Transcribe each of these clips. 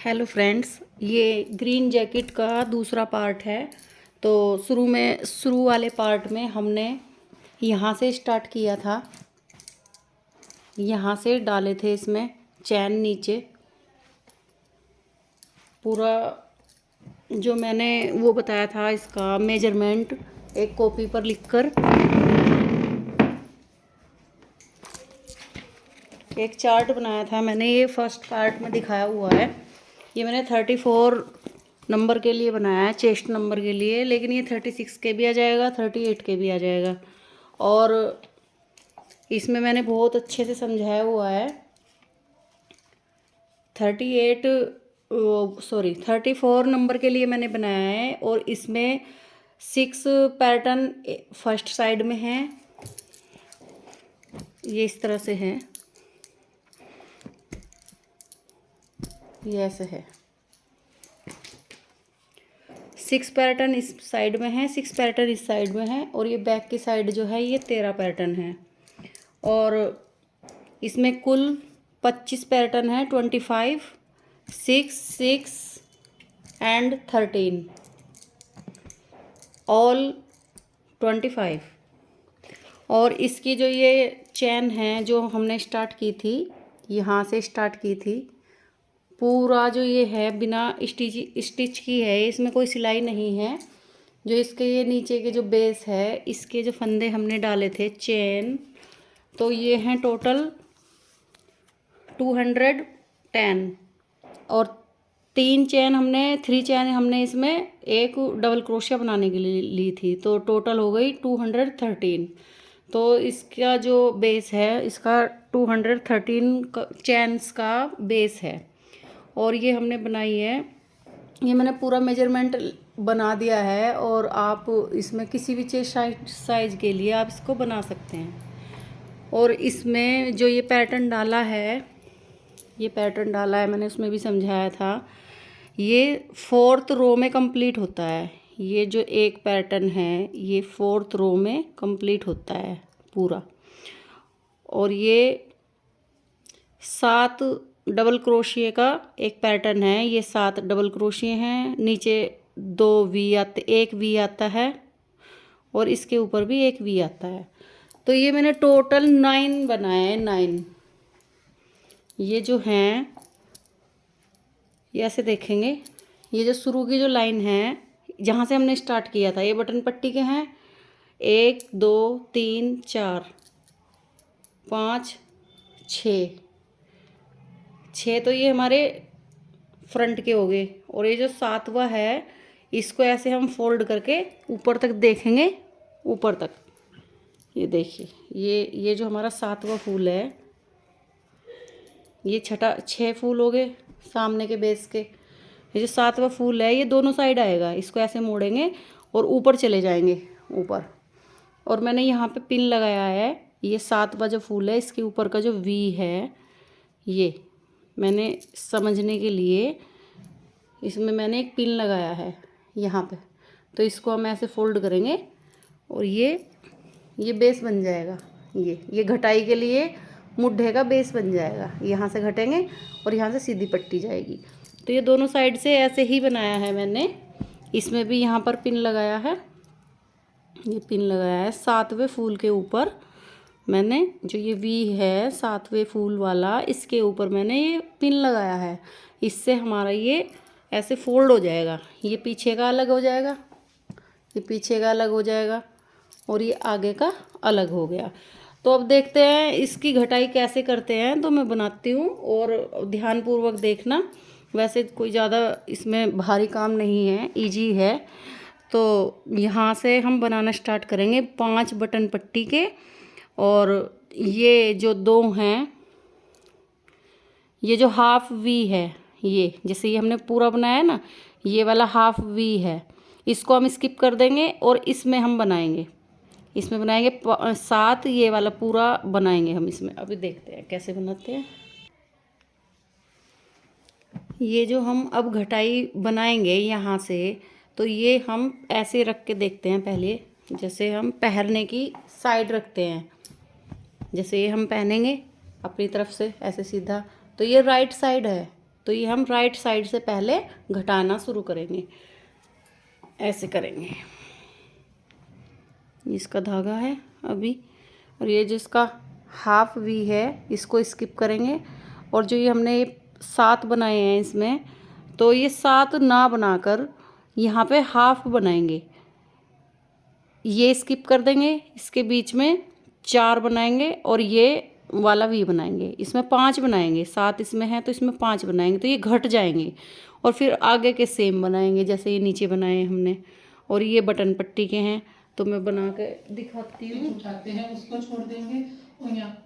Hello friends, ये green jacket का दूसरा पार्ट है। तो शुरू वाले पार्ट में हमने यहाँ से स्टार्ट किया था, यहाँ से डाले थे इसमें चैन नीचे। पूरा जो मैंने वो बताया था इसका मेजरमेंट एक कॉपी पर लिखकर एक चार्ट बनाया था मैंने। ये फर्स्ट पार्ट में दिखाया हुआ है। ये मैंने 34 नंबर के लिए बनाया है, चेस्ट नंबर के लिए, लेकिन ये 36 के भी आ जाएगा, 38 के भी आ जाएगा। और इसमें मैंने बहुत अच्छे से समझाया हुआ है। 34 नंबर के लिए मैंने बनाया है। और इसमें 6 पैटर्न फर्स्ट साइड में है, ये इस तरह से है, ये ऐसे है। 6 पैटर्न इस साइड में है, 6 पैटर्न इस साइड में है। और ये बैक की साइड जो है ये 13 पैटर्न है। और इसमें कुल 25 पैटर्न है, 25, 6 एंड 13, ऑल 25। और इसकी जो ये चैन है जो हमने स्टार्ट की थी, यहाँ से स्टार्ट की थी, पूरा जो ये है बिना स्टिच की है, इसमें कोई सिलाई नहीं है। जो इसके ये नीचे के जो बेस है, इसके जो फंदे हमने डाले थे चेन, तो ये हैं टोटल 210। और 3 चैन हमने इसमें एक डबल क्रोशिया बनाने के लिए ली थी, तो टोटल हो गई 213। तो इसका जो बेस है, इसका 213 चैन्स का बेस है। और ये हमने बनाई है, ये मैंने पूरा मेजरमेंट बना दिया है। और आप इसमें किसी भी चेस्ट साइज के लिए आप इसको बना सकते हैं। और इसमें जो ये पैटर्न डाला है, मैंने उसमें भी समझाया था, ये 4th रो में कंप्लीट होता है। ये जो एक पैटर्न है ये 4th रो में कंप्लीट होता है पूरा। और ये 7 डबल क्रोशिए का एक पैटर्न है, ये 7 डबल क्रोशिए हैं। नीचे 2 वी आते, एक वी आता है, और इसके ऊपर भी एक वी आता है। तो ये मैंने टोटल 9 बनाए हैं, 9। ये जो हैं, ये ऐसे देखेंगे, ये जो शुरू की जो लाइन है जहाँ से हमने स्टार्ट किया था, ये बटन पट्टी के हैं 1 2 3 4 5 6। तो ये हमारे फ्रंट के हो गए। और ये जो 7वां है, इसको ऐसे हम फोल्ड करके ऊपर तक देखेंगे, ऊपर तक। ये देखिए, ये जो हमारा 7वां फूल है, ये 6 फूल हो गए सामने के बेस के। ये जो 7वां फूल है ये दोनों साइड आएगा, इसको ऐसे मोड़ेंगे और ऊपर चले जाएंगे ऊपर। और मैंने यहाँ पे पिन लगाया है, ये 7वां जो फूल है इसके ऊपर का जो वी है, ये मैंने समझने के लिए इसमें मैंने एक पिन लगाया है यहाँ पे। तो इसको हम ऐसे फोल्ड करेंगे और ये बेस बन जाएगा। ये घटाई के लिए मुड्ढे का बेस बन जाएगा। यहाँ से घटेंगे और यहाँ से सीधी पट्टी जाएगी। तो ये दोनों साइड से ऐसे ही बनाया है मैंने। इसमें भी यहाँ पर पिन लगाया है, ये पिन लगाया है 7वें फूल के ऊपर। मैंने जो ये वी है 7वें फूल वाला, इसके ऊपर मैंने ये पिन लगाया है। इससे हमारा ये ऐसे फोल्ड हो जाएगा। ये पीछे का अलग हो जाएगा, ये पीछे का अलग हो जाएगा, और ये आगे का अलग हो गया। तो अब देखते हैं इसकी घटाई कैसे करते हैं। तो मैं बनाती हूँ और ध्यानपूर्वक देखना। वैसे कोई ज़्यादा इसमें भारी काम नहीं है, इजी है। तो यहाँ से हम बनाना स्टार्ट करेंगे 5 बटन पट्टी के। और ये जो 2 हैं, ये जो हाफ वी है, ये जैसे ये हमने पूरा बनाया है ना, ये वाला हाफ वी है, इसको हम स्किप कर देंगे और इसमें हम बनाएंगे, 7 ये वाला पूरा बनाएंगे हम इसमें। अभी देखते हैं कैसे बनाते हैं। ये जो हम अब घटाई बनाएंगे यहाँ से, तो ये हम ऐसे रख के देखते हैं पहले। जैसे हम पहनने की साइड रखते हैं, जैसे ये हम पहनेंगे अपनी तरफ से ऐसे सीधा, तो ये राइट साइड है, तो ये हम राइट साइड से पहले घटाना शुरू करेंगे, ऐसे करेंगे। इसका धागा है अभी, और ये जिसका हाफ वी है इसको स्किप करेंगे। और जो ये हमने 7 बनाए हैं इसमें, तो ये 7 ना बनाकर यहाँ पे हाफ बनाएंगे, ये स्किप कर देंगे, इसके बीच में 4 बनाएंगे और ये वाला वी बनाएंगे। इसमें 5 बनाएंगे, 7 इसमें है तो इसमें 5 बनाएंगे, तो ये घट जाएंगे। और फिर आगे के सेम बनाएंगे जैसे ये नीचे बनाए हमने। और ये बटन पट्टी के हैं, तो मैं बना के दिखाती हूँ। उठाते हैं उसको छोड़ देंगे और यहाँ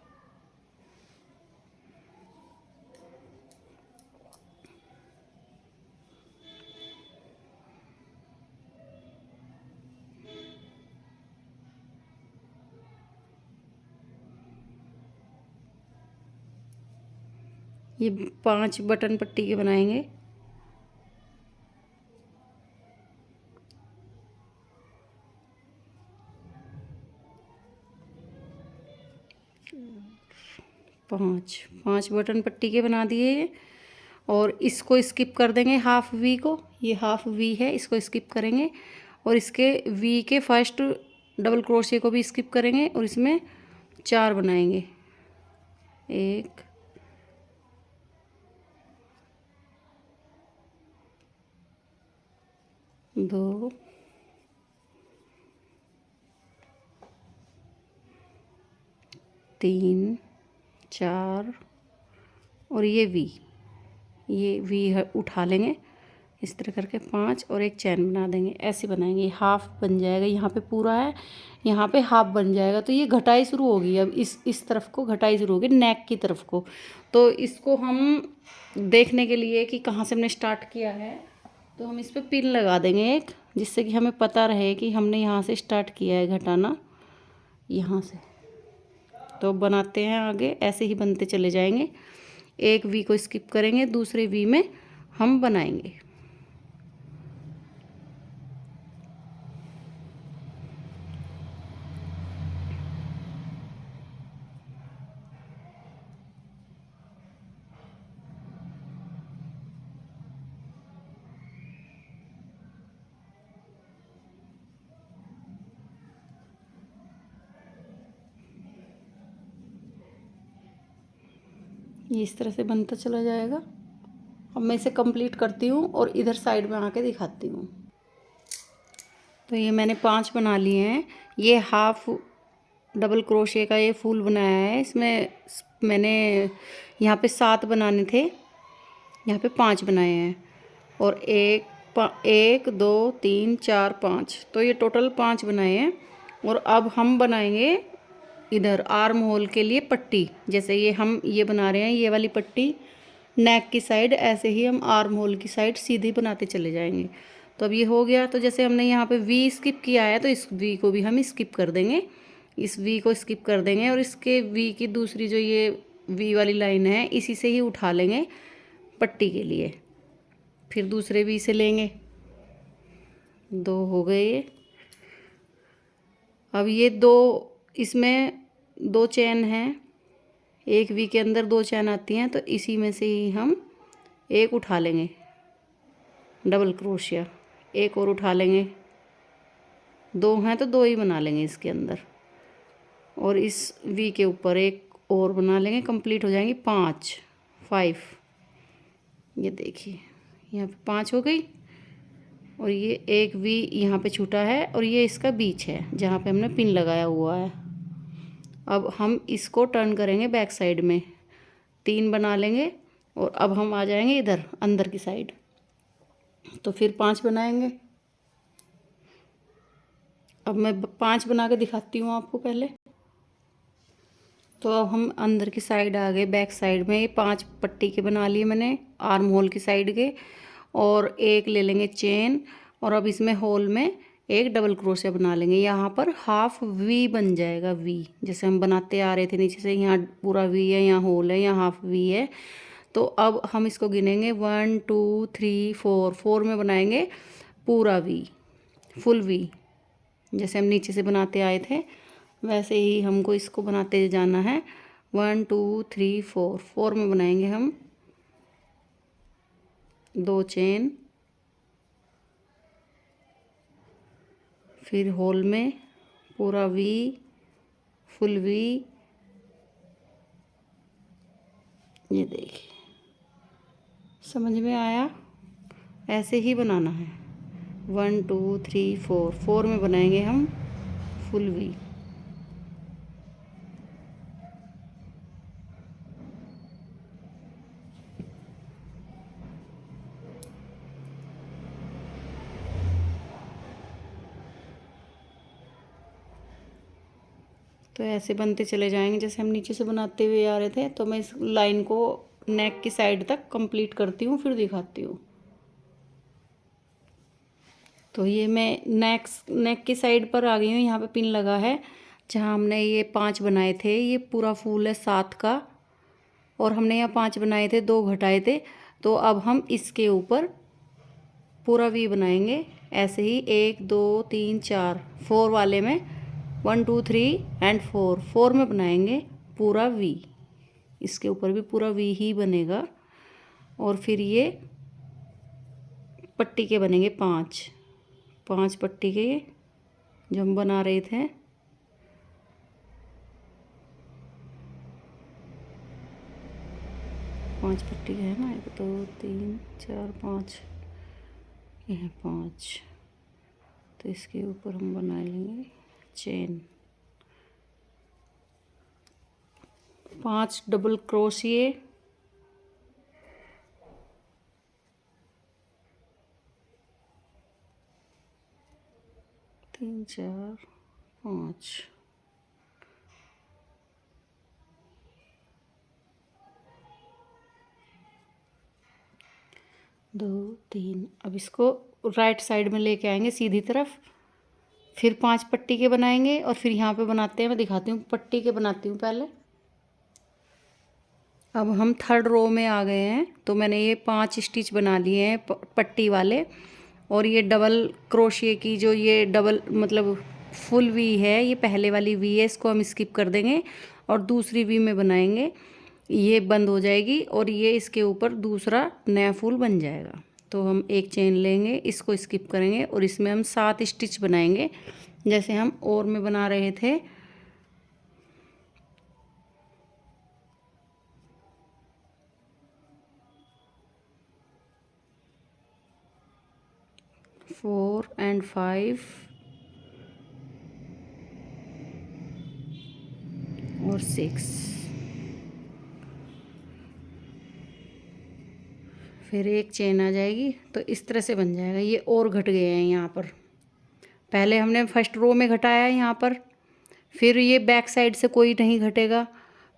ये 5 बटन पट्टी के बनाएंगे। पाँच बटन पट्टी के बना दिए। और इसको स्किप कर देंगे, हाफ वी को, ये हाफ वी है, इसको स्किप करेंगे। और इसके वी के फर्स्ट डबल क्रोशिया को भी स्किप करेंगे और इसमें 4 बनाएंगे। 1 2 3 4 और ये वी उठा लेंगे इस तरह करके 5 और एक चैन बना देंगे, ऐसे बनाएंगे। हाफ बन जाएगा, यहाँ पे पूरा है, यहाँ पे हाफ बन जाएगा। तो ये घटाई शुरू होगी, अब इस तरफ को घटाई शुरू होगी, नेक की तरफ को। तो इसको हम देखने के लिए कि कहाँ से हमने स्टार्ट किया है, तो हम इस पर पिन लगा देंगे एक, जिससे कि हमें पता रहे कि हमने यहाँ से स्टार्ट किया है घटाना, यहाँ से। तो बनाते हैं आगे, ऐसे ही बनते चले जाएंगे। एक वी को स्किप करेंगे, दूसरे वी में हम बनाएंगे। ये इस तरह से बनता चला जाएगा। अब मैं इसे कंप्लीट करती हूँ और इधर साइड में आके दिखाती हूँ। तो ये मैंने 5 बना लिए हैं। ये हाफ डबल क्रोशे का ये फूल बनाया है। इसमें मैंने यहाँ पे 7 बनाने थे, यहाँ पे 5 बनाए हैं। और 1 2 3 4 5, तो ये टोटल 5 बनाए हैं। और अब हम बनाएंगे इधर आर्म होल के लिए पट्टी। जैसे ये बना रहे हैं ये वाली पट्टी नेक की साइड, ऐसे ही हम आर्म होल की साइड सीधी बनाते चले जाएंगे। तो अब ये हो गया। तो जैसे हमने यहाँ पे वी स्किप किया है, तो इस वी को भी हम स्किप कर देंगे, इस वी को स्किप कर देंगे। और इसके वी की दूसरी जो ये वी वाली लाइन है, इसी से ही उठा लेंगे पट्टी के लिए। फिर दूसरे वी से लेंगे, 2 हो गए ये। अब ये 2, इसमें 2 चैन हैं, एक वी के अंदर 2 चैन आती हैं, तो इसी में से ही हम एक उठा लेंगे डबल क्रोशिया, एक और उठा लेंगे। 2 हैं तो 2 ही बना लेंगे इसके अंदर। और इस वी के ऊपर एक और बना लेंगे, कंप्लीट हो जाएंगी 5। ये देखिए यहाँ पे 5 हो गई। और ये एक वी यहाँ पे छूटा है और ये इसका बीच है जहाँ पे हमने पिन लगाया हुआ है। अब हम इसको टर्न करेंगे बैक साइड में, 3 बना लेंगे। और अब हम आ जाएंगे इधर अंदर की साइड, तो फिर 5 बनाएंगे। अब मैं 5 बना के दिखाती हूँ आपको पहले। तो अब हम अंदर की साइड आ गए, बैक साइड में। ये 5 पट्टी के बना लिए मैंने आर्म होल की साइड के। और एक ले लेंगे चेन, और अब इसमें होल में एक डबल क्रोशिया बना लेंगे। यहाँ पर हाफ वी बन जाएगा, वी जैसे हम बनाते आ रहे थे नीचे से। यहाँ पूरा वी है, यहाँ होल है, यहाँ हाफ वी है। तो अब हम इसको गिनेंगे 1 2 3 4, 4 में बनाएंगे पूरा वी, फुल वी। जैसे हम नीचे से बनाते आए थे वैसे ही हमको इसको बनाते जाना है। 1 2 3 4, 4 में बनाएंगे हम 2 चेन, फिर होल में पूरा वी, फुल वी। ये देखिए, समझ में आया? ऐसे ही बनाना है। 1 2 3 4, 4 में बनाएंगे हम फुल वी। तो ऐसे बनते चले जाएंगे जैसे हम नीचे से बनाते हुए आ रहे थे। तो मैं इस लाइन को नेक की साइड तक कंप्लीट करती हूँ, फिर दिखाती हूँ। तो ये मैं नेक की साइड पर आ गई हूँ। यहाँ पे पिन लगा है जहाँ हमने ये 5 बनाए थे। ये पूरा फूल है 7 का, और हमने यहाँ 5 बनाए थे, 2 घटाए थे। तो अब हम इसके ऊपर पूरा वी बनाएंगे ऐसे ही। 1 2 3 4, 4 वाले में 1 2 3 एंड 4, 4 में बनाएंगे पूरा वी। इसके ऊपर भी पूरा वी ही बनेगा। और फिर ये पट्टी के बनेंगे 5, 5 पट्टी के जो हम बना रहे थे। पांच पट्टी के है ना, 1 2 3 4 5, ये है 5। तो इसके ऊपर हम बना लेंगे चेन, 5 डबल क्रोशिए, तीन चार 5। दो तीन। अब इसको राइट साइड में लेके आएंगे सीधी तरफ, फिर 5 पट्टी के बनाएंगे और फिर यहाँ पे बनाते हैं। मैं दिखाती हूँ, पट्टी के बनाती हूँ पहले। अब हम 3rd रो में आ गए हैं। तो मैंने ये 5 स्टिच बना लिए हैं पट्टी वाले। और ये डबल क्रोशिए की जो ये डबल मतलब फुल वी है, ये पहले वाली वी है, इसको हम स्किप कर देंगे और दूसरी वी में बनाएंगे। ये बंद हो जाएगी और ये इसके ऊपर दूसरा नया फूल बन जाएगा। तो हम एक चेन लेंगे, इसको स्किप करेंगे और इसमें हम 7 स्टिच बनाएंगे जैसे हम और में बना रहे थे। फोर एंड 5 और 6, फिर एक चेन आ जाएगी। तो इस तरह से बन जाएगा। ये और घट गए हैं यहाँ पर। पहले हमने फर्स्ट रो में घटाया है यहाँ पर, फिर ये बैक साइड से कोई नहीं घटेगा,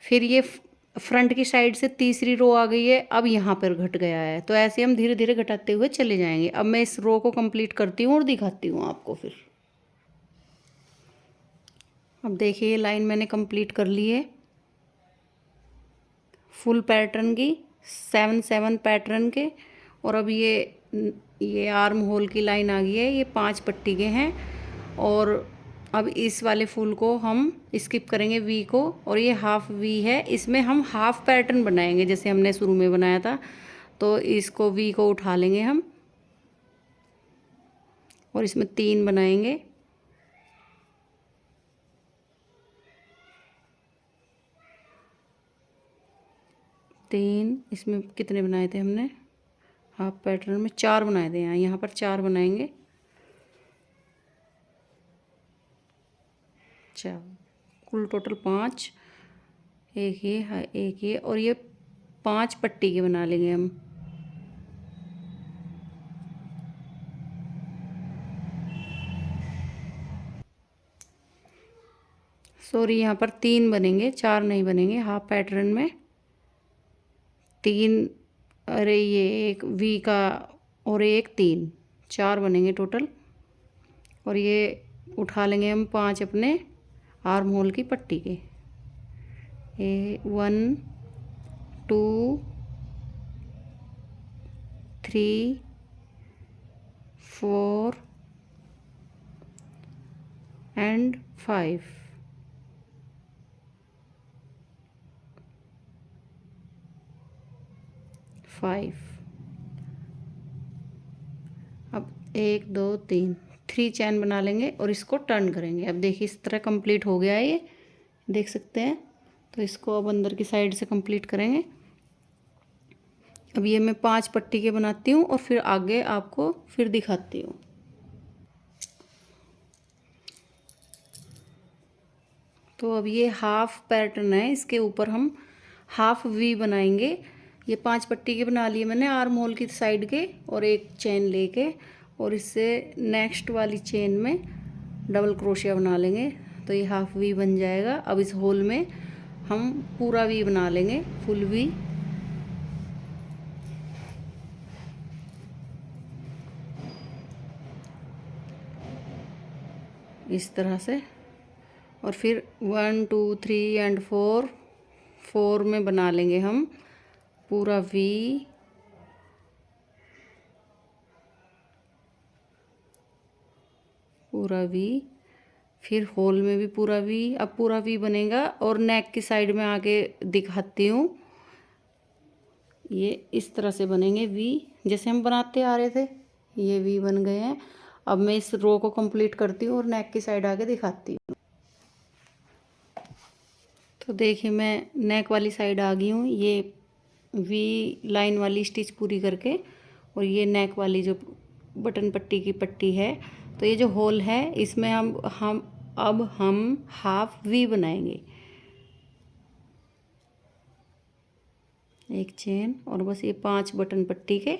फिर ये फ्रंट की साइड से तीसरी रो आ गई है, अब यहाँ पर घट गया है। तो ऐसे हम धीरे धीरे घटाते हुए चले जाएंगे। अब मैं इस रो को कंप्लीट करती हूँ और दिखाती हूँ आपको फिर। अब देखिए, ये लाइन मैंने कंप्लीट कर ली है फुल पैटर्न की, 7 7 पैटर्न के। और अब ये आर्म होल की लाइन आ गई है, ये 5 पट्टी के हैं। और अब इस वाले फूल को हम स्किप करेंगे वी को, और ये हाफ वी है, इसमें हम हाफ पैटर्न बनाएंगे जैसे हमने शुरू में बनाया था। तो इसको वी को उठा लेंगे हम और इसमें 3 बनाएंगे। तीन, इसमें कितने बनाए थे हमने हाफ पैटर्न में? 4 बनाए थे। यहाँ पर 4 बनाएंगे, 4 कुल टोटल 5। एक ये और ये 5 पट्टी के बना लेंगे हम। सॉरी, यहाँ पर 3 बनेंगे, 4 नहीं बनेंगे हाफ पैटर्न में। 3, अरे ये एक वी का और एक 3, 4 बनेंगे टोटल। और ये उठा लेंगे हम 5 अपने आर्म होल की पट्टी के। 1 2 3 4 एंड 5। अब 1 2 3 3 चैन बना लेंगे और इसको टर्न करेंगे। अब देखिए इस तरह कंप्लीट हो गया है, ये देख सकते हैं। तो इसको अब अंदर की साइड से कंप्लीट करेंगे। अब ये मैं 5 पट्टी के बनाती हूँ और फिर आगे आपको फिर दिखाती हूँ। तो अब ये हाफ पैटर्न है, इसके ऊपर हम हाफ वी बनाएंगे। ये 5 पट्टी के बना लिए मैंने आर्म होल की साइड के, और एक चेन लेके और इससे नेक्स्ट वाली चेन में डबल क्रोशिया बना लेंगे। तो ये हाफ वी बन जाएगा। अब इस होल में हम पूरा वी बना लेंगे, फुल वी। इस तरह से, और फिर 1 2 3 एंड 4 में बना लेंगे हम पूरा वी। पूरा वी, फिर होल में भी पूरा वी। अब पूरा वी बनेगा और नेक की साइड में आके दिखाती हूँ। ये इस तरह से बनेंगे वी, जैसे हम बनाते आ रहे थे। ये वी बन गए हैं। अब मैं इस रो को कंप्लीट करती हूँ और नेक की साइड आके दिखाती हूँ। तो देखिए मैं नेक वाली साइड आ गई हूँ, ये वी लाइन वाली स्टिच पूरी करके, और ये नेक वाली जो बटन पट्टी की पट्टी है। तो ये जो होल है इसमें हम हाफ वी बनाएंगे। एक चेन और बस ये 5 बटन पट्टी के।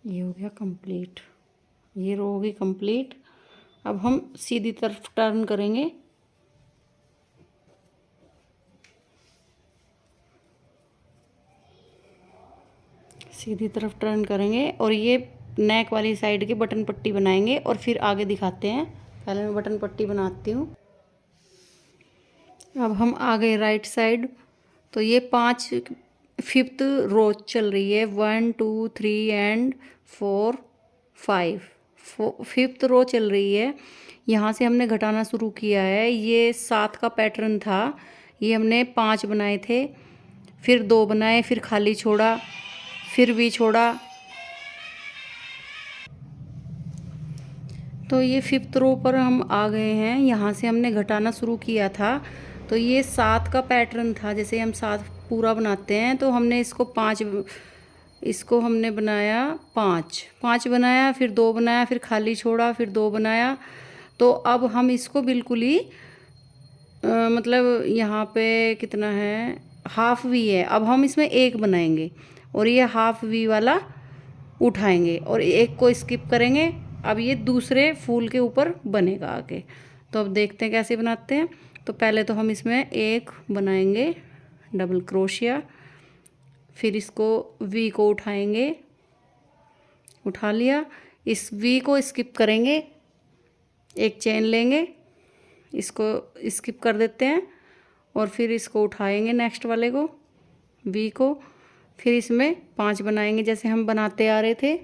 ये हो गया कंप्लीट, ये रो होगी कंप्लीट। अब हम सीधी तरफ टर्न करेंगे। सीधी तरफ टर्न करेंगे और ये नेक वाली साइड की बटन पट्टी बनाएंगे और फिर आगे दिखाते हैं। पहले मैं बटन पट्टी बनाती हूँ। अब हम आ गए राइट साइड। तो ये 5th रो चल रही है, 1 2 3 एंड 4 5, 5th रो चल रही है। यहाँ से हमने घटाना शुरू किया है। ये 7 का पैटर्न था, ये हमने 5 बनाए थे, फिर 2 बनाए, फिर खाली छोड़ा, फिर भी छोड़ा। तो ये 5th रो पर हम आ गए हैं। यहाँ से हमने घटाना शुरू किया था। तो ये 7 का पैटर्न था, जैसे हम 7 पूरा बनाते हैं। तो हमने इसको हमने बनाया 5 बनाया, फिर 2 बनाया, फिर खाली छोड़ा, फिर 2 बनाया। तो अब हम इसको बिल्कुल ही मतलब यहाँ पे कितना है, हाफ वी है। अब हम इसमें 1 बनाएंगे और ये हाफ वी वाला उठाएंगे और 1 को स्किप करेंगे। अब ये दूसरे फूल के ऊपर बनेगा आगे। तो अब देखते हैं कैसे बनाते हैं। तो पहले तो हम इसमें 1 बनाएंगे डबल क्रोशिया, फिर इसको वी को उठाएंगे, उठा लिया। इस वी को स्किप करेंगे, एक चेन लेंगे, इसको स्किप कर देते हैं और फिर इसको उठाएंगे नेक्स्ट वाले को, वी को। फिर इसमें 5 बनाएंगे जैसे हम बनाते आ रहे थे।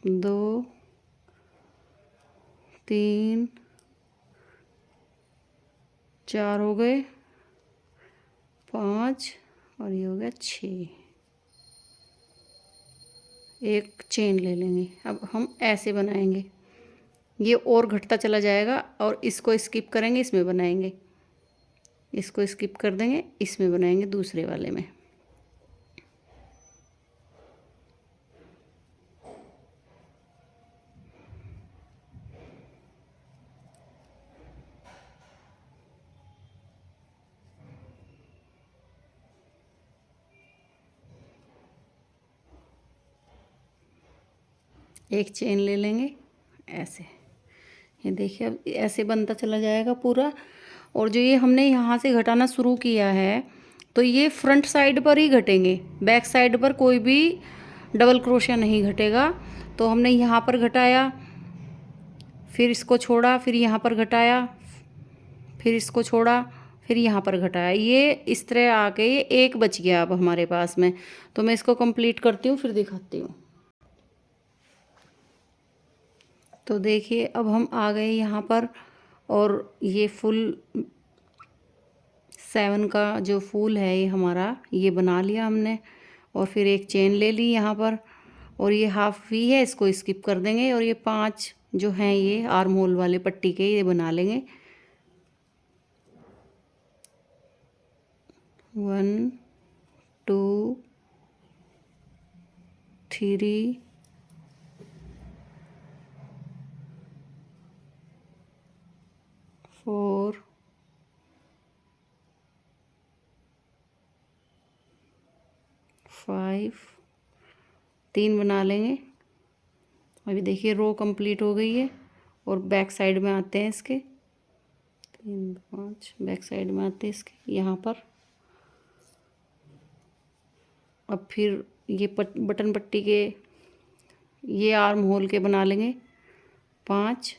दो, 3, 4 हो गए, 5 और ये हो गया 6। एक चेन ले लेंगे। अब हम ऐसे बनाएंगे, ये और घटता चला जाएगा और इसको स्किप करेंगे, इसमें बनाएंगे, इसको स्किप कर देंगे, इसमें बनाएंगे दूसरे वाले में। एक चेन ले लेंगे ऐसे, ये देखिए अब ऐसे बनता चला जाएगा पूरा। और जो ये हमने यहाँ से घटाना शुरू किया है तो ये फ्रंट साइड पर ही घटेंगे, बैक साइड पर कोई भी डबल क्रोशिया नहीं घटेगा। तो हमने यहाँ पर घटाया, फिर इसको छोड़ा, फिर यहाँ पर घटाया, फिर इसको छोड़ा, फिर यहाँ पर घटाया। ये इस तरह आके ये एक बच गया अब हमारे पास में। तो मैं इसको कंप्लीट करती हूँ फिर दिखाती हूँ। तो देखिए अब हम आ गए यहाँ पर, और ये फुल 7 का जो फूल है ये हमारा ये बना लिया हमने। और फिर एक चेन ले ली यहाँ पर, और ये हाफ वी है, इसको स्किप कर देंगे। और ये 5 जो हैं ये आर्म होल वाले पट्टी के ये बना लेंगे। 1 2 3 4 5 3 बना लेंगे। अभी देखिए रो कंप्लीट हो गई है। और बैक साइड में आते हैं इसके, 3 5 बैक साइड में आते हैं इसके यहाँ पर। अब फिर ये बटन पट्टी के ये आर्म होल के बना लेंगे 5।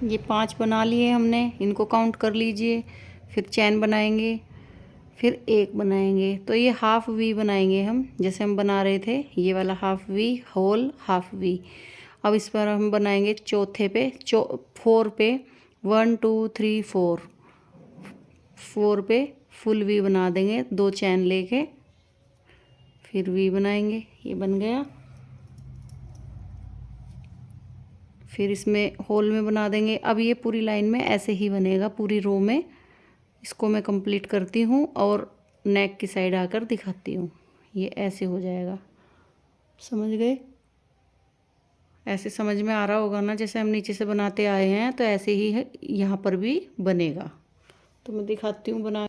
ये 5 बना लिए हमने, इनको काउंट कर लीजिए। फिर चैन बनाएंगे, फिर एक बनाएंगे। तो ये हाफ वी बनाएंगे हम, जैसे हम बना रहे थे ये वाला half V whole half V. अब इस पर हम बनाएंगे चौथे पे 4 पे 1 2 3 4 पे फुल वी बना देंगे, 2 चैन लेके फिर वी बनाएंगे। ये बन गया। फिर इसमें होल में बना देंगे। अब ये पूरी लाइन में ऐसे ही बनेगा, पूरी रो में। इसको मैं कंप्लीट करती हूँ और नेक की साइड आकर दिखाती हूँ। ये ऐसे हो जाएगा, समझ गए? ऐसे समझ में आ रहा होगा ना, जैसे हम नीचे से बनाते आए हैं तो ऐसे ही है यहाँ पर भी बनेगा। तो मैं दिखाती हूँ बना।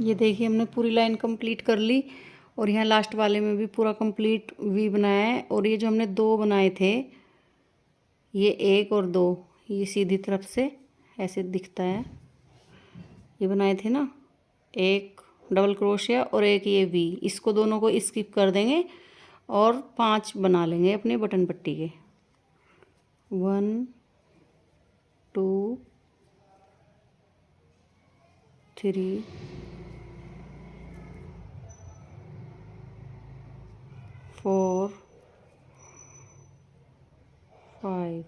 ये देखिए हमने पूरी लाइन कंप्लीट कर ली, और यहाँ लास्ट वाले में भी पूरा कंप्लीट वी बनाया है। और ये जो हमने 2 बनाए थे, ये 1 और 2, ये सीधी तरफ से ऐसे दिखता है, ये बनाए थे ना, एक डबल क्रोशिया और एक ये वी। इसको दोनों को स्किप कर देंगे और 5 बना लेंगे अपने बटन पट्टी के। 1 2 3 4 5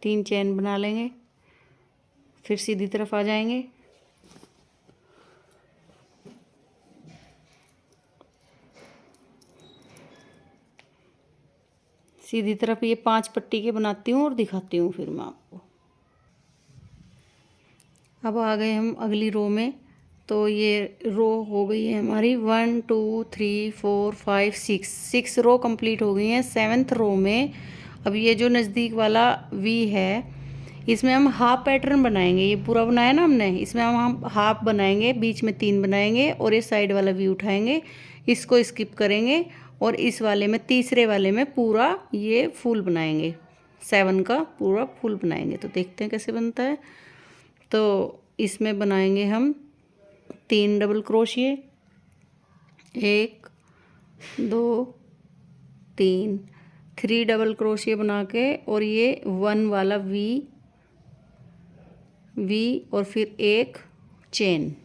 3 चेन बना लेंगे, फिर सीधी तरफ आ जाएंगे। सीधी तरफ ये 5 पट्टी के बनाती हूँ और दिखाती हूँ फिर मैं आपको। अब आ गए हम अगली रो में। तो ये रो हो गई है हमारी 1 2 3 4 5 6 रो कंप्लीट हो गई हैं। 7th रो में अब ये जो नज़दीक वाला वी है, इसमें हम हाफ पैटर्न बनाएंगे। ये पूरा बनाया ना हमने, इसमें हम हाफ बनाएंगे, बीच में 3 बनाएंगे और ये साइड वाला वी उठाएंगे, इसको स्किप करेंगे और इस वाले में तीसरे वाले में पूरा ये फूल बनाएंगे, 7 का पूरा फूल बनाएंगे। तो देखते हैं कैसे बनता है। तो इसमें बनाएंगे हम 3 डबल क्रोशिए, 1 2 3 3 डबल क्रोशिए बना के, और ये 1 वाला वी और फिर एक चेन,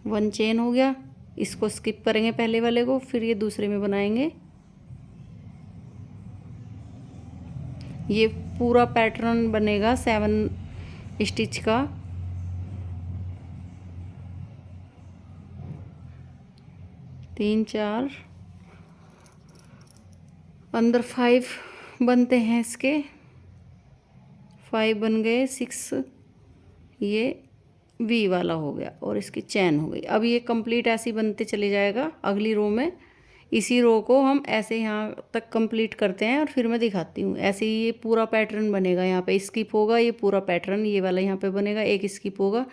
1 चेन हो गया। इसको स्किप करेंगे पहले वाले को, फिर ये दूसरे में बनाएंगे। ये पूरा पैटर्न बनेगा 7 स्टिच का। तीन 4 अंदर 5 बनते हैं इसके, 5 बन गए, 6 ये वी वाला हो गया और इसकी चैन हो गई। अब ये कंप्लीट ऐसे ही बनते चले जाएगा अगली रो में। इसी रो को हम ऐसे यहाँ तक कंप्लीट करते हैं और फिर मैं दिखाती हूँ। ऐसे ही ये पूरा पैटर्न बनेगा। यहाँ पे स्किप होगा, ये पूरा पैटर्न ये वाला यहाँ पे बनेगा, एक स्किप होगा,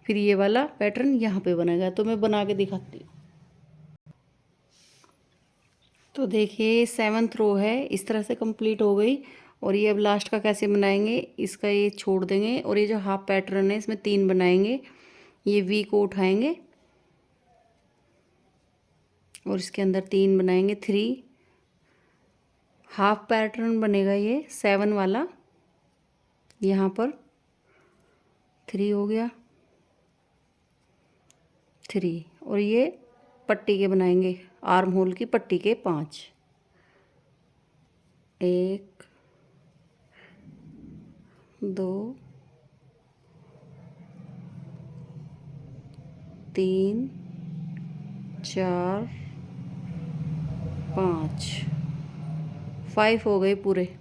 फिर ये वाला पैटर्न यहाँ पे बनेगा। तो मैं बना के दिखाती हूँ। तो देखिए 7th रो है, इस तरह से कंप्लीट हो गई। और ये अब लास्ट का कैसे बनाएंगे, इसका ये छोड़ देंगे और ये जो हाफ पैटर्न है इसमें 3 बनाएंगे। ये वी को उठाएंगे और इसके अंदर 3 बनाएंगे, 3 हाफ पैटर्न बनेगा ये 7 वाला। यहाँ पर 3 हो गया, 3 और ये पट्टी के बनाएंगे, आर्म होल की पट्टी के 5, 1 2 3 4 5 हो गए पूरे।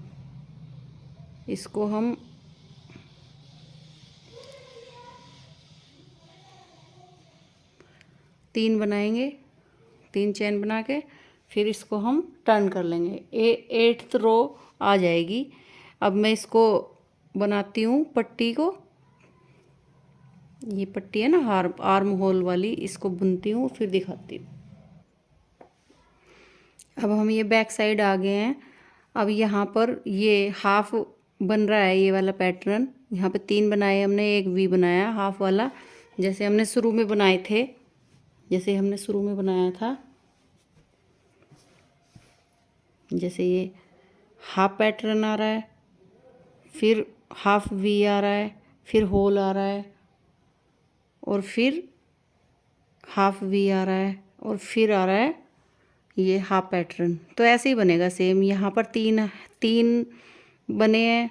इसको हम तीन बनाएंगे, 3 चेन बना के फिर इसको हम टर्न कर लेंगे। 8th रो आ जाएगी। अब मैं इसको बनाती हूँ पट्टी को। ये पट्टी है ना आर्म होल वाली, इसको बुनती हूँ फिर दिखाती हूँ। अब हम ये बैक साइड आ गए हैं। अब यहाँ पर ये हाफ बन रहा है, ये वाला पैटर्न। यहाँ पे 3 बनाए हमने, एक वी बनाया हाफ वाला, जैसे हमने शुरू में बनाए थे, जैसे हमने शुरू में बनाया था। जैसे ये हाफ पैटर्न आ रहा है, फिर हाफ वी आ रहा है, फिर होल आ रहा है, और फिर हाफ वी आ रहा है, और फिर आ रहा है ये हाफ पैटर्न। तो ऐसे ही बनेगा सेम। यहाँ पर 3 बने हैं,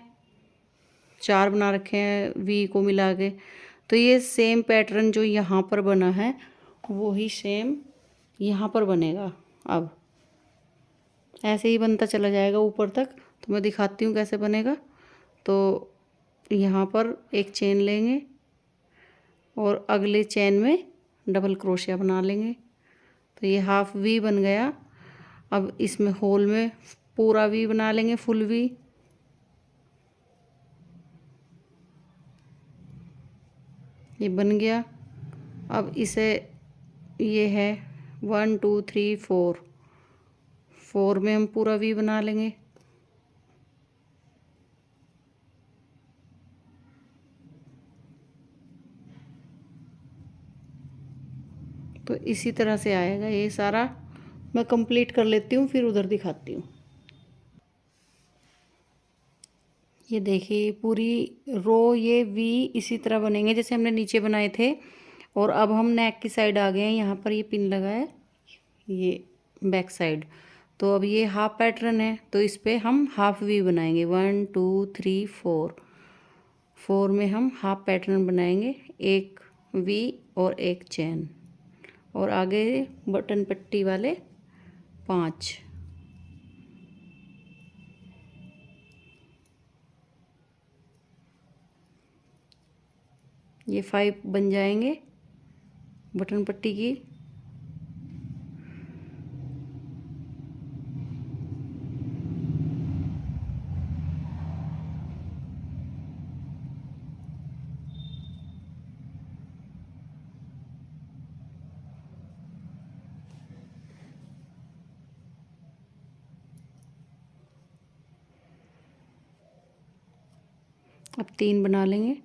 4 बना रखे हैं वी को मिला के। तो ये सेम पैटर्न जो यहाँ पर बना है वो ही सेम यहाँ पर बनेगा। अब ऐसे ही बनता चला जाएगा ऊपर तक। तो मैं दिखाती हूँ कैसे बनेगा। तो यहाँ पर एक चेन लेंगे और अगले चेन में डबल क्रोशिया बना लेंगे। तो ये हाफ वी बन गया। अब इसमें होल में पूरा वी बना लेंगे, फुल वी। ये बन गया। अब इसे ये है 1 2 3 4 में हम पूरा वी बना लेंगे। तो इसी तरह से आएगा ये सारा। मैं कंप्लीट कर लेती हूँ फिर उधर दिखाती हूँ। ये देखिए पूरी रो ये वी इसी तरह बनेंगे जैसे हमने नीचे बनाए थे। और अब हम नेक की साइड आ गए हैं। यहाँ पर ये पिन लगा है, ये बैक साइड। तो अब ये हाफ पैटर्न है, तो इस पे हम हाफ वी बनाएंगे। 1 2 3 4 में हम हाफ पैटर्न बनाएंगे, एक वी और एक चेन, और आगे बटन पट्टी वाले 5। ये 5 बन जाएंगे बटन पट्टी की। अब 3 बना लेंगे,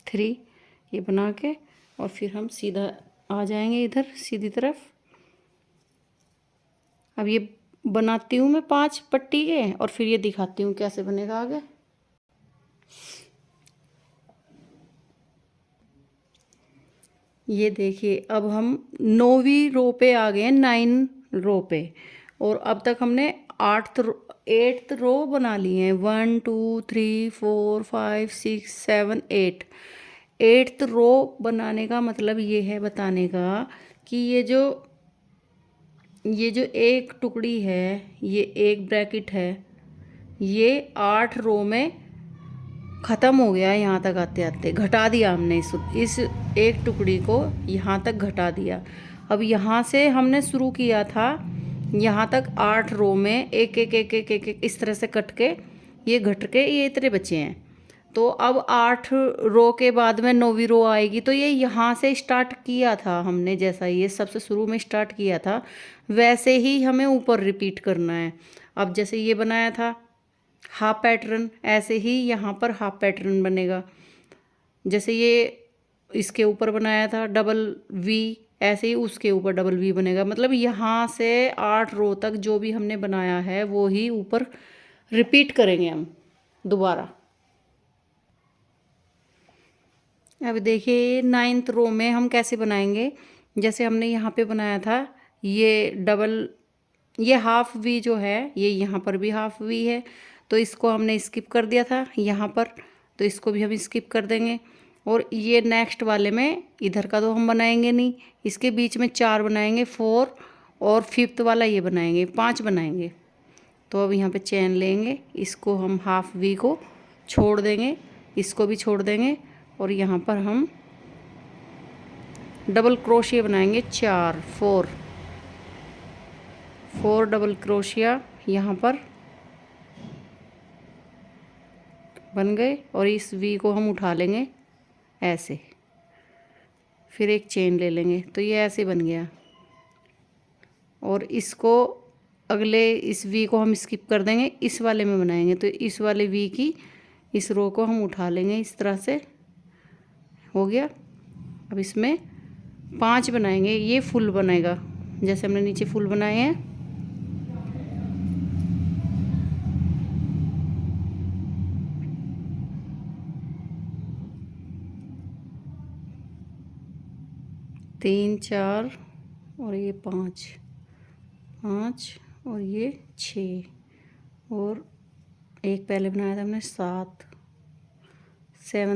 3 ये बना के, और फिर हम सीधा आ जाएंगे इधर सीधी तरफ। अब ये बनाती हूँ मैं 5 पट्टी के, और फिर ये दिखाती हूँ कैसे बनेगा आगे। ये देखिए अब हम 9वीं रो पे आ गए हैं, 9 रो पे। और अब तक हमने 8th रो बना ली है। 1 2 3 4 5 6 7 8। 8th रो बनाने का मतलब ये है बताने का कि ये जो एक टुकड़ी है, ये एक ब्रैकेट है, ये 8 रो में ख़त्म हो गया यहाँ तक आते आते, घटा दिया हमने इस एक टुकड़ी को यहाँ तक घटा दिया। अब यहाँ से हमने शुरू किया था यहाँ तक 8 रो में एक एक एक एक एक, एक इस तरह से कट के ये घट के ये इतने बचे हैं। तो अब 8 रो के बाद में 9वीं रो आएगी, तो ये यहाँ से स्टार्ट किया था हमने, जैसा ये सबसे शुरू में स्टार्ट किया था वैसे ही हमें ऊपर रिपीट करना है। अब जैसे ये बनाया था हाफ पैटर्न, ऐसे ही यहाँ पर हाफ पैटर्न बनेगा। जैसे ये इसके ऊपर बनाया था डबल वी, ऐसे ही उसके ऊपर डबल वी बनेगा। मतलब यहाँ से 8 रो तक जो भी हमने बनाया है वो ही ऊपर रिपीट करेंगे हम दोबारा। अब देखिए 9th रो में हम कैसे बनाएंगे। जैसे हमने यहाँ पे बनाया था ये डबल, ये हाफ वी जो है ये यहाँ पर भी हाफ वी है, तो इसको हमने स्किप कर दिया था यहाँ पर, तो इसको भी हम स्किप कर देंगे। और ये नेक्स्ट वाले में इधर का तो हम बनाएंगे नहीं, इसके बीच में 4 बनाएंगे, 4, और 5th वाला ये बनाएंगे, 5 बनाएंगे। तो अब यहाँ पे चेन लेंगे, इसको हम हाफ वी को छोड़ देंगे, इसको भी छोड़ देंगे, और यहाँ पर हम डबल क्रोशिया बनाएंगे 4, 4 डबल क्रोशिया यहाँ पर बन गए। और इस वी को हम उठा लेंगे ऐसे, फिर एक चेन ले लेंगे, तो ये ऐसे बन गया। और इसको अगले इस वी को हम स्किप कर देंगे, इस वाले में बनाएंगे, तो इस वाले वी की इस रो को हम उठा लेंगे, इस तरह से हो गया। अब इसमें 5 बनाएंगे, ये फुल बनेगा जैसे हमने नीचे फुल बनाए हैं। तीन, 4 और ये 5, 5 और ये 6, और एक पहले बनाया था हमने 7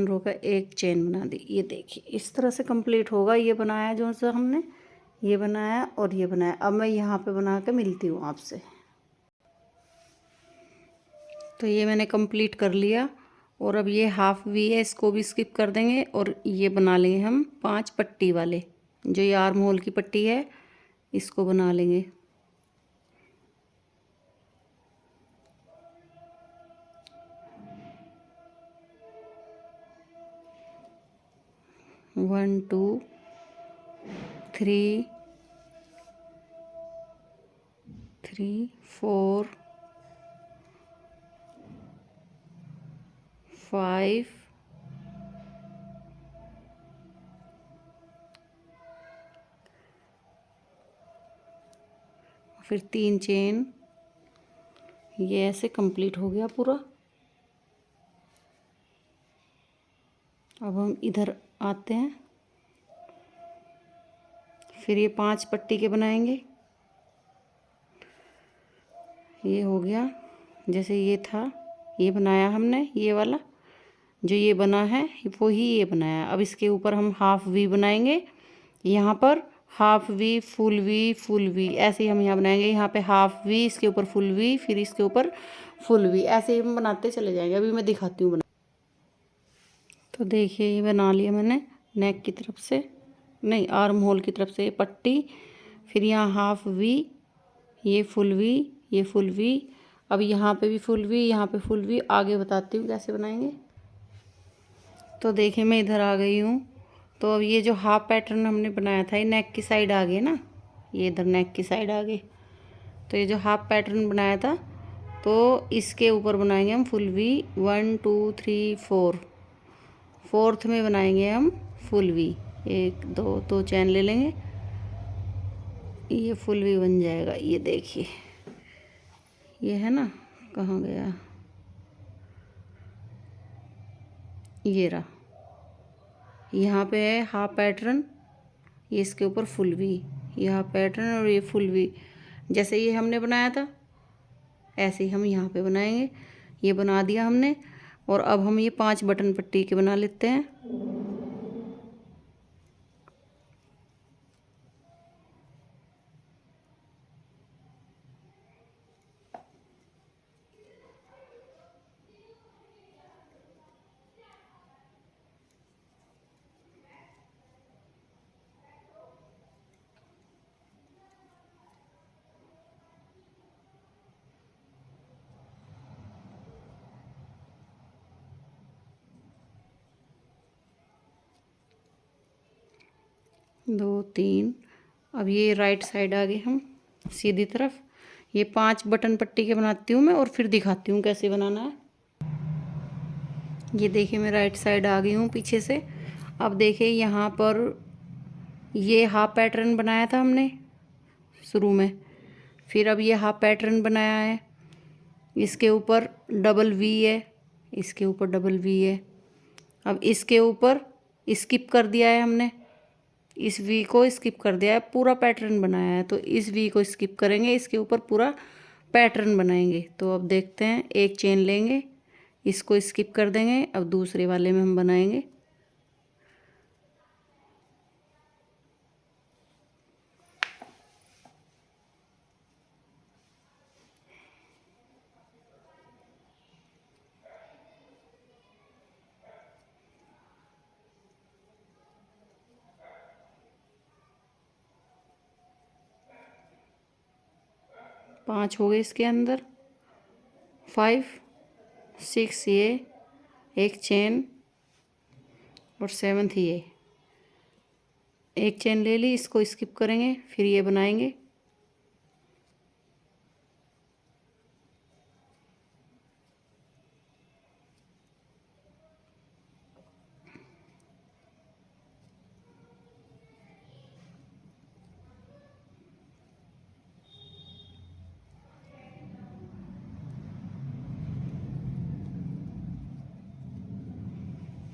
रो का एक चेन बना दी। ये देखिए इस तरह से कंप्लीट होगा। ये बनाया जो सा हमने, ये बनाया और ये बनाया। अब मैं यहाँ पे बना के मिलती हूँ आपसे। तो ये मैंने कंप्लीट कर लिया, और अब ये हाफ वी है, इसको भी स्किप कर देंगे, और ये बना लेंगे हम 5 पट्टी वाले, जो ये आर्म होल की पट्टी है इसको बना लेंगे। वन, 2, 3, 4, 5, फिर 3 चेन। ये ऐसे कंप्लीट हो गया पूरा। अब हम इधर आते हैं, फिर ये 5 पट्टी के बनाएंगे। ये हो गया, जैसे ये था ये बनाया हमने, ये वाला जो ये बना है वो ही ये बनाया। अब इसके ऊपर हम हाफ वी बनाएंगे, यहाँ पर half V, full V, full V, ऐसे ही हम यहाँ बनाएंगे। यहाँ पे हाफ वी, इसके ऊपर फुल वी, फिर इसके ऊपर फुल वी, ऐसे ही हम बनाते चले जाएंगे। अभी मैं दिखाती हूँ बना। तो देखिए ये बना लिया मैंने नेक की तरफ से, नहीं आर्म होल की तरफ से पट्टी, फिर यहाँ हाफ वी, ये फुल वी, ये फुल वी। अब यहाँ पे भी फुल वी, यहाँ पे फुल वी। आगे बताती हूँ कैसे बनाएंगे। तो देखिए मैं इधर आ गई हूँ। तो अब ये जो हाफ पैटर्न हमने बनाया था ये नेक की साइड आ गए ना, ये इधर नेक की साइड आ गए। तो ये जो हाफ पैटर्न बनाया था तो इसके ऊपर बनाएंगे हम फुल वी। 1, 2, 3, 4, 4th में बनाएंगे हम फुल वी। 1, 2 चैन ले लेंगे, ये फुल वी बन जाएगा। ये देखिए ये है ना, कहाँ गया, ये रहा। यहाँ पे है हाफ पैटर्न, ये इसके ऊपर फुल वी, ये हाफ पैटर्न और ये फुल वी। जैसे ये हमने बनाया था ऐसे ही हम यहाँ पे बनाएंगे। ये बना दिया हमने, और अब हम ये 5 बटन पट्टी के बना लेते हैं। 2 3। अब ये राइट साइड आ गए हम सीधी तरफ। ये 5 बटन पट्टी के बनाती हूँ मैं और फिर दिखाती हूँ कैसे बनाना है। ये देखिए मैं राइट साइड आ गई हूँ पीछे से। अब देखिए यहाँ पर ये हाफ पैटर्न बनाया था हमने शुरू में, फिर अब ये हाफ पैटर्न बनाया है, इसके ऊपर डबल वी है, इसके ऊपर डबल वी है। अब इसके ऊपर स्किप कर दिया है हमने, इस वी को स्किप कर दिया है, पूरा पैटर्न बनाया है, तो इस वी को स्किप करेंगे, इसके ऊपर पूरा पैटर्न बनाएंगे। तो अब देखते हैं, एक चेन लेंगे, इसको स्किप कर देंगे, अब दूसरे वाले में हम बनाएंगे। पाँच हो गए इसके अंदर, 5 6 ये एक चेन और 7th ये एक चेन ले ली, इसको स्किप करेंगे, फिर ये बनाएंगे।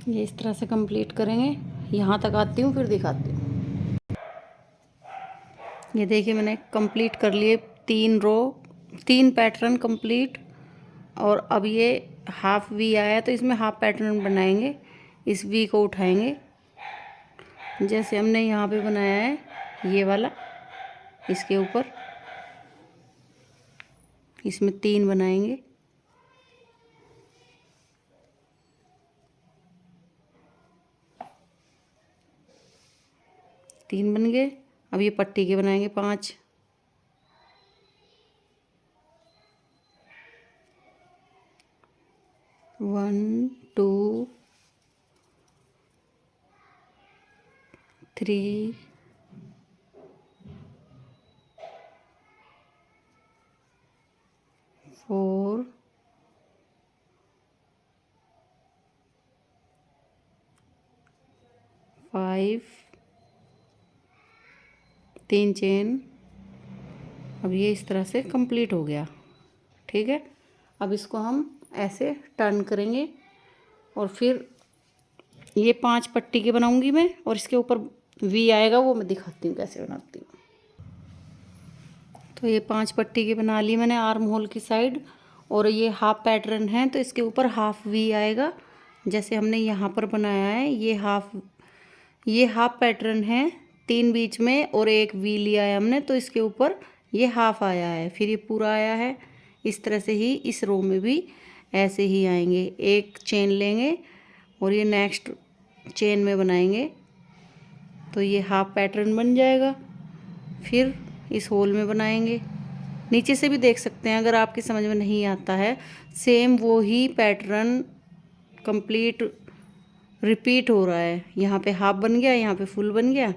ये इस तरह से कंप्लीट करेंगे। यहाँ तक आती हूँ फिर दिखाती हूँ। ये देखिए मैंने कंप्लीट कर लिए 3 रो, 3 पैटर्न कंप्लीट। और अब ये हाफ वी आया तो इसमें हाफ पैटर्न बनाएंगे। इस वी को उठाएंगे जैसे हमने यहाँ पे बनाया है ये वाला, इसके ऊपर इसमें 3 बनाएंगे। तीन बन गए। अब ये पट्टी के बनाएंगे 5। One 2 3 4 5, 3 chain. अब ये इस तरह से कंप्लीट हो गया। ठीक है, अब इसको हम ऐसे टर्न करेंगे और फिर ये 5 पट्टी के बनाऊंगी मैं, और इसके ऊपर वी आएगा, वो मैं दिखाती हूँ कैसे बनाती हूँ। तो ये 5 पट्टी की बना ली मैंने आर्म होल की साइड, और ये हाफ पैटर्न है तो इसके ऊपर हाफ वी आएगा जैसे हमने यहाँ पर बनाया है। ये हाफ पैटर्न है, 3 बीच में और एक वी लिया है हमने, तो इसके ऊपर ये हाफ आया है, फिर ये पूरा आया है। इस तरह से ही इस रो में भी ऐसे ही आएंगे। एक चेन लेंगे और ये नेक्स्ट चेन में बनाएंगे, तो ये हाफ पैटर्न बन जाएगा। फिर इस होल में बनाएंगे। नीचे से भी देख सकते हैं अगर आपकी समझ में नहीं आता है, सेम वो ही पैटर्न कंप्लीट रिपीट हो रहा है। यहाँ पे हाफ बन गया, यहाँ पे फुल बन गया।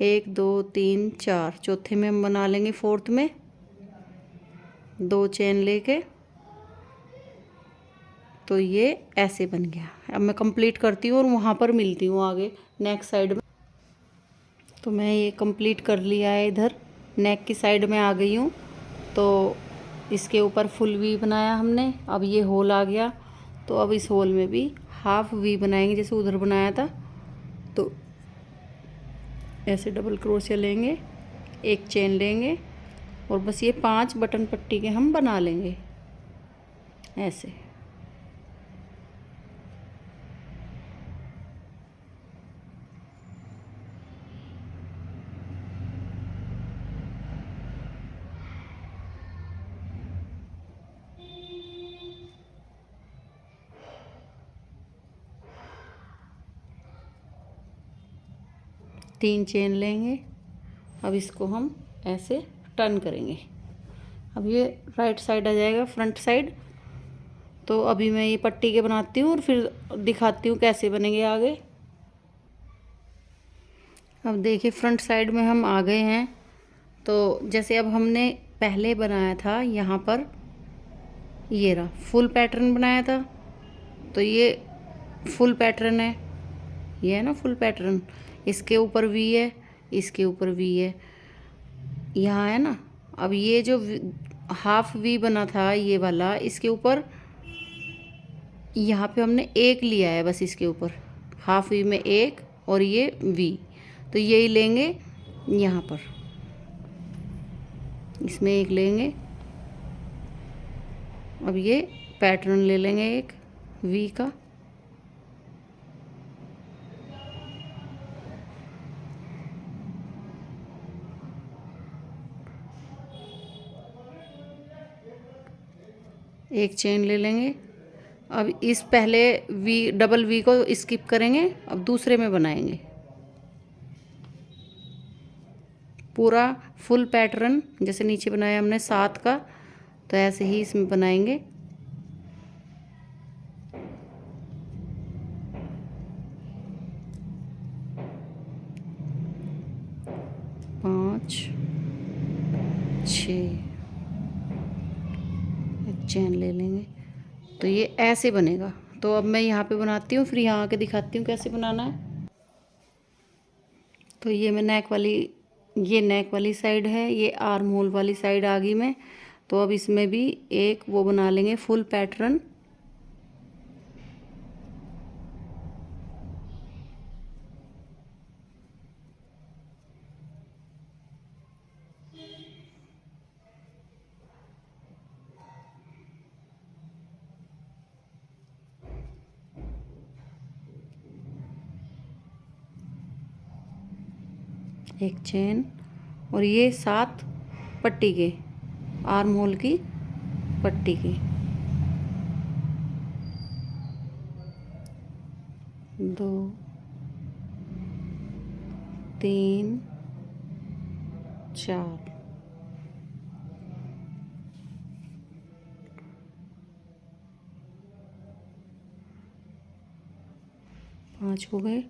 1 2 3 4, चौथे में हम बना लेंगे 4th में 2 चेन लेके, तो ये ऐसे बन गया। अब मैं कंप्लीट करती हूँ और वहाँ पर मिलती हूँ आगे नेक्स्ट साइड में। तो मैं ये कंप्लीट कर लिया है, इधर नेक की साइड में आ गई हूँ। तो इसके ऊपर फुल वी बनाया हमने, अब ये होल आ गया, तो अब इस होल में भी हाफ वी बनाएंगे जैसे उधर बनाया था। तो ऐसे डबल क्रोशिया लेंगे, एक चेन लेंगे और बस ये 5 बटन पट्टी के हम बना लेंगे ऐसे। तीन चेन लेंगे, अब इसको हम ऐसे टर्न करेंगे। अब ये राइट साइड आ जाएगा, फ्रंट साइड। तो अभी मैं ये पट्टी के बनाती हूँ और फिर दिखाती हूँ कैसे बनेंगे आगे। अब देखिए फ्रंट साइड में हम आ गए हैं। तो जैसे अब हमने पहले बनाया था यहाँ पर, ये रहा फुल पैटर्न बनाया था, तो ये फुल पैटर्न है, ये है ना फुल पैटर्न। इसके ऊपर वी है, इसके ऊपर वी है, यहाँ है ना। अब ये जो हाफ वी बना था ये वाला, इसके ऊपर यहाँ पे हमने एक लिया है बस, इसके ऊपर हाफ वी में एक और ये वी, तो यही लेंगे यहाँ पर, इसमें एक लेंगे। अब ये पैटर्न ले लेंगे एक वी का, एक चेन ले लेंगे। अब इस पहले वी डबल वी को स्किप करेंगे, अब दूसरे में बनाएंगे पूरा फुल पैटर्न। जैसे नीचे बनाया हमने 7 का, तो ऐसे ही इसमें बनाएंगे। पाँच, 6 चेन ले लेंगे, तो ये ऐसे बनेगा। तो अब मैं यहाँ पे बनाती हूँ, फिर यहाँ आके दिखाती हूँ कैसे बनाना है। तो ये मैं ये नेक वाली साइड है, ये आर्म होल वाली साइड आ गई मैं। तो अब इसमें भी एक वो बना लेंगे फुल पैटर्न। एक चेन, और ये 7 पट्टी के, आर्म होल की पट्टी के, 2 3 4, 5 हो गए।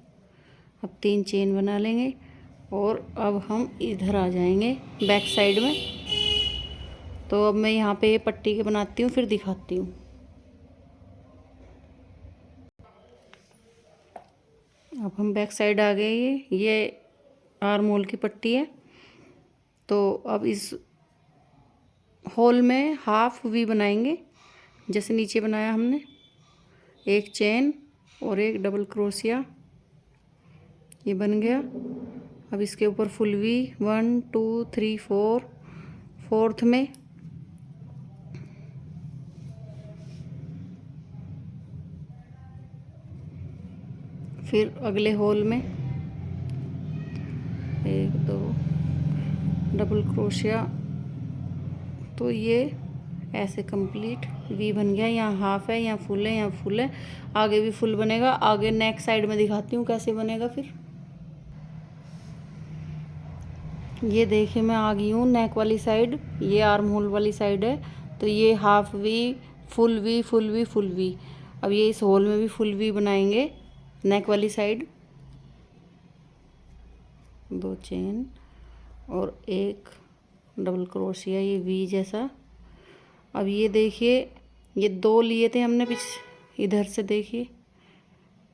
अब 3 चेन बना लेंगे, और अब हम इधर आ जाएंगे बैक साइड में। तो अब मैं यहाँ पे ये पट्टी के बनाती हूँ, फिर दिखाती हूँ। अब हम बैक साइड आ गए, ये आर्म होल की पट्टी है। तो अब इस होल में हाफ वी बनाएंगे, जैसे नीचे बनाया हमने। एक चेन और एक डबल क्रोशिया, ये बन गया। अब इसके ऊपर फुल वी 1 2 3 4, फोर्थ में फिर अगले होल में 1 2 डबल क्रोशिया। तो ये ऐसे कंप्लीट वी बन गया। यहाँ हाफ है, यहाँ फुल है, यहाँ फुल है, आगे भी फुल बनेगा। आगे नेक साइड में दिखाती हूँ कैसे बनेगा। फिर ये देखिए मैं आ गई हूँ नेक वाली साइड, ये आर्म होल वाली साइड है। तो ये half V, full V, full V, full V. अब ये इस होल में भी फुल वी बनाएंगे नेक वाली साइड। 2 चेन और एक डबल क्रोशिया, ये वी जैसा। अब ये देखिए, ये 2 लिए थे हमने इधर से देखिए,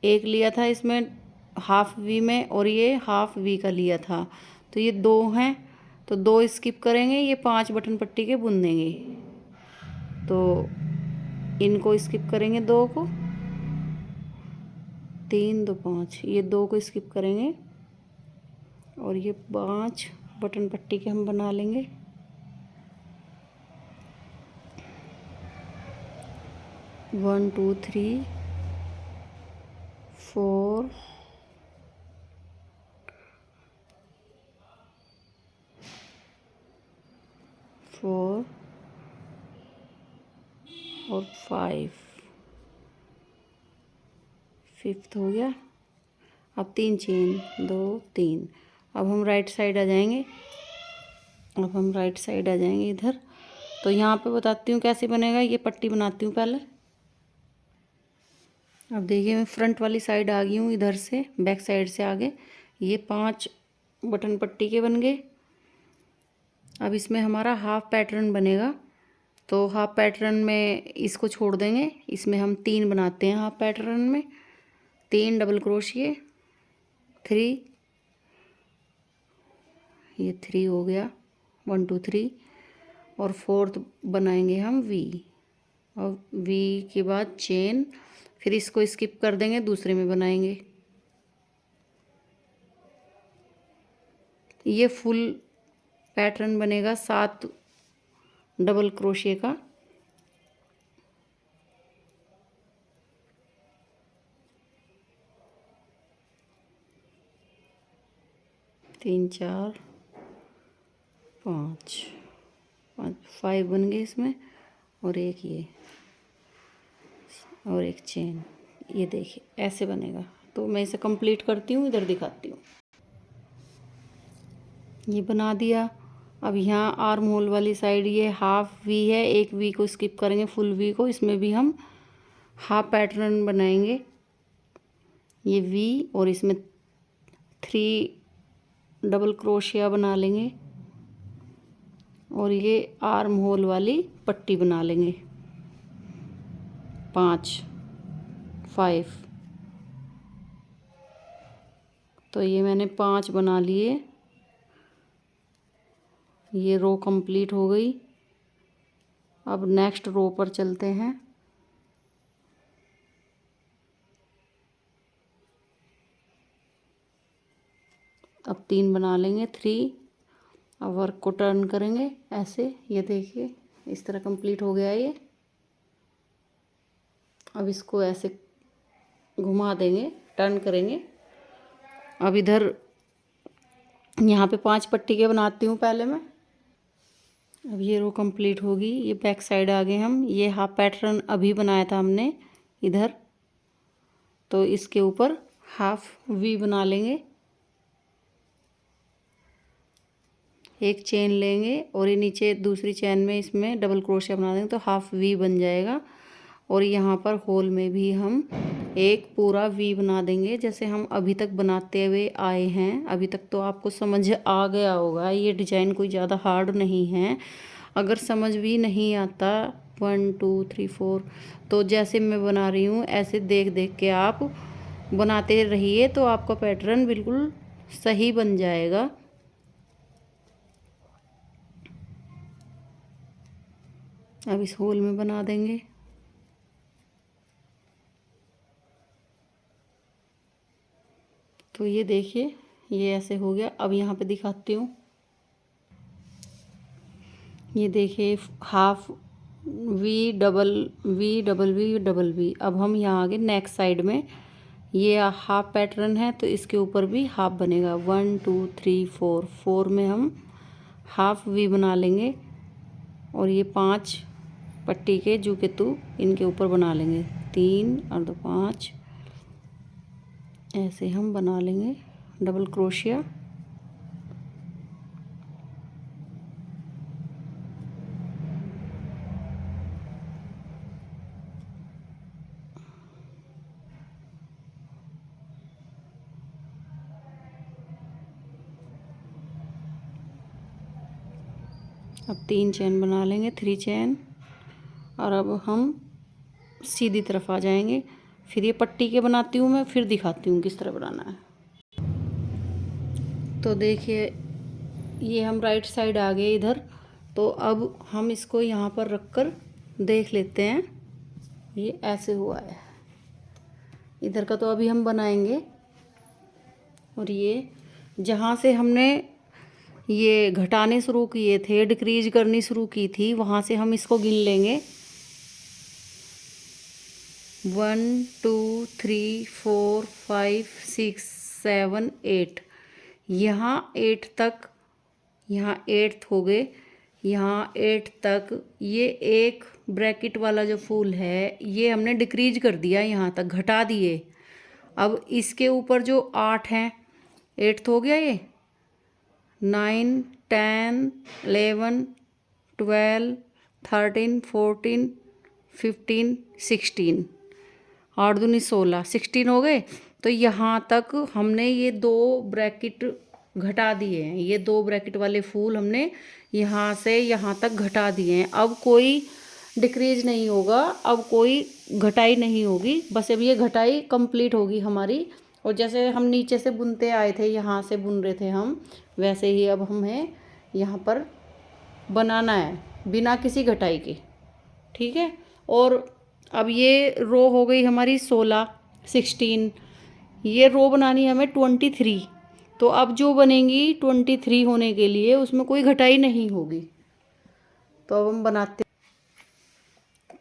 एक लिया था इसमें हाफ वी में, और ये हाफ वी का लिया था। तो ये 2 हैं, तो 2 स्किप करेंगे, ये 5 बटन पट्टी के बुन देंगे। तो इनको स्किप करेंगे 2 को, 3 2 5, ये 2 को स्किप करेंगे, और ये 5 बटन पट्टी के हम बना लेंगे। वन टू थ्री 4 4 और 5, 5th हो गया। अब 3 चेन, 2 3। अब हम राइट साइड आ जाएंगे, इधर। तो यहाँ पे बताती हूँ कैसे बनेगा, ये पट्टी बनाती हूँ पहले। अब देखिए मैं फ्रंट वाली साइड आ गई हूँ, इधर से बैक साइड से आगे। ये 5 बटन पट्टी के बन गए। अब इसमें हमारा हाफ पैटर्न बनेगा, तो हाफ पैटर्न में इसको छोड़ देंगे। इसमें हम 3 बनाते हैं हाफ पैटर्न में, 3 डबल क्रोशिए, 3, ये 3 हो गया, 1 2 3, और 4th बनाएंगे हम वी, और वी के बाद चेन, फिर इसको स्किप कर देंगे, दूसरे में बनाएंगे। ये फुल पैटर्न बनेगा 7 डबल क्रोशिए का। तीन, 4, 5, 5 बन गए इसमें, और एक ये, और एक चेन। ये देखिए ऐसे बनेगा। तो मैं इसे कंप्लीट करती हूँ, इधर दिखाती हूँ। ये बना दिया। अब यहाँ आर्म होल वाली साइड ये हाफ वी है, एक वी को स्किप करेंगे, फुल वी को, इसमें भी हम हाफ पैटर्न बनाएंगे। ये वी और इसमें 3 डबल क्रोशिया बना लेंगे, और ये आर्म होल वाली पट्टी बना लेंगे, 5 तो ये मैंने 5 बना लिए। ये रो कंप्लीट हो गई। अब नेक्स्ट रो पर चलते हैं। अब 3 बना लेंगे, 3। अब वर्क को टर्न करेंगे ऐसे, ये देखिए इस तरह कंप्लीट हो गया ये। अब इसको ऐसे घुमा देंगे, टर्न करेंगे। अब इधर यहाँ पे 5 पट्टी के बनाती हूँ पहले मैं। अब ये रो कंप्लीट होगी। ये बैक साइड आ गए हम। ये हाफ पैटर्न अभी बनाया था हमने इधर, तो इसके ऊपर हाफ वी बना लेंगे, एक चेन लेंगे, और ये नीचे दूसरी चेन में इसमें डबल क्रोशिया बना देंगे, तो हाफ वी बन जाएगा। और यहाँ पर होल में भी हम एक पूरा वी बना देंगे, जैसे हम अभी तक बनाते हुए आए हैं। अभी तक तो आपको समझ आ गया होगा। ये डिज़ाइन कोई ज़्यादा हार्ड नहीं है। अगर समझ भी नहीं आता 1 2 3 4, तो जैसे मैं बना रही हूँ ऐसे देख देख के आप बनाते रहिए, तो आपका पैटर्न बिल्कुल सही बन जाएगा। अब इस होल में बना देंगे। तो ये देखिए ये ऐसे हो गया। अब यहाँ पे दिखाती हूँ। ये देखिए half V double V double V double V. अब हम यहाँ आगे नेक्स्ट साइड में ये हाफ पैटर्न है, तो इसके ऊपर भी हाफ बनेगा। 1 2 3 4, 4 में हम हाफ वी बना लेंगे, और ये 5 पट्टी के जू के तू इनके ऊपर बना लेंगे, 3 और 2 5, ऐसे हम बना लेंगे डबल क्रोशिया। अब 3 चेन बना लेंगे, 3 चेन, और अब हम सीधी तरफ आ जाएंगे। फिर ये पट्टी के बनाती हूँ मैं, फिर दिखाती हूँ किस तरह बनाना है। तो देखिए ये हम राइट साइड आ गए इधर। तो अब हम इसको यहाँ पर रख कर देख लेते हैं। ये ऐसे हुआ है। इधर का तो अभी हम बनाएंगे, और ये जहाँ से हमने ये घटाने शुरू किए थे, डिक्रीज करनी शुरू की थी, वहाँ से हम इसको गिन लेंगे। 1 2 3 4 5 6 7 8। यहाँ 8 तक, यहाँ 8 हो गए, यहाँ 8 तक। ये एक ब्रैकेट वाला जो फूल है ये हमने डिक्रीज कर दिया, यहाँ तक घटा दिए। अब इसके ऊपर जो 8 हैं, 8 हो गया ये, 9 10 11 12 13 14 15 16, 8 दूनी 16, 16 हो गए। तो यहाँ तक हमने ये 2 ब्रैकेट घटा दिए हैं। ये 2 ब्रैकेट वाले फूल हमने यहाँ से यहाँ तक घटा दिए हैं। अब कोई डिक्रीज नहीं होगा, अब कोई घटाई नहीं होगी, बस अब ये घटाई कंप्लीट होगी हमारी। और जैसे हम नीचे से बुनते आए थे, यहाँ से बुन रहे थे हम, वैसे ही अब हमें यहाँ पर बनाना है बिना किसी घटाई के। ठीक है। और अब ये रो हो गई हमारी 16 ये रो बनानी है हमें 23। तो अब जो बनेंगी 23 होने के लिए उसमें कोई घटाई नहीं होगी। तो अब हम बनाते,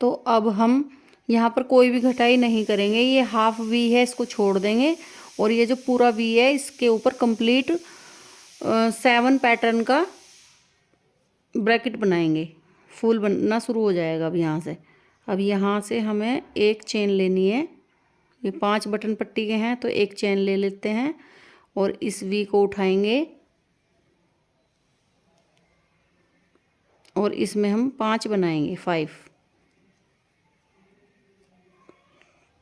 तो अब हम यहाँ पर कोई भी घटाई नहीं करेंगे। ये हाफ वी है, इसको छोड़ देंगे और ये जो पूरा वी है इसके ऊपर कंप्लीट 7 पैटर्न का ब्रैकेट बनाएंगे। फूल बनना शुरू हो जाएगा अब यहाँ से। अब यहाँ से हमें एक चेन लेनी है। ये 5 बटन पट्टी के हैं तो एक चेन ले लेते हैं और इस वी को उठाएंगे और इसमें हम 5 बनाएंगे। 5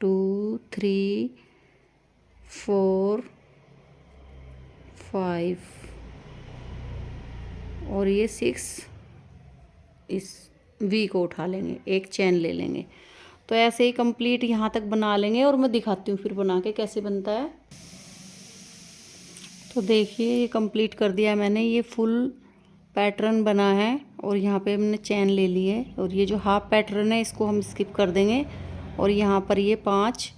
2 3 4 5 और ये 6, इस वी को उठा लेंगे, एक चेन ले लेंगे। तो ऐसे ही कंप्लीट यहाँ तक बना लेंगे और मैं दिखाती हूँ फिर बना के कैसे बनता है। तो देखिए ये कंप्लीट कर दिया मैंने, ये फुल पैटर्न बना है और यहाँ पे हमने चेन ले ली है। और ये जो हाफ पैटर्न है इसको हम स्किप कर देंगे और यहाँ पर ये 5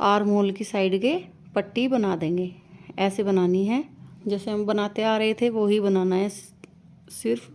आर्म होल की साइड के पट्टी बना देंगे। ऐसे बनानी है जैसे हम बनाते आ रहे थे, वो ही बनाना है सिर्फ।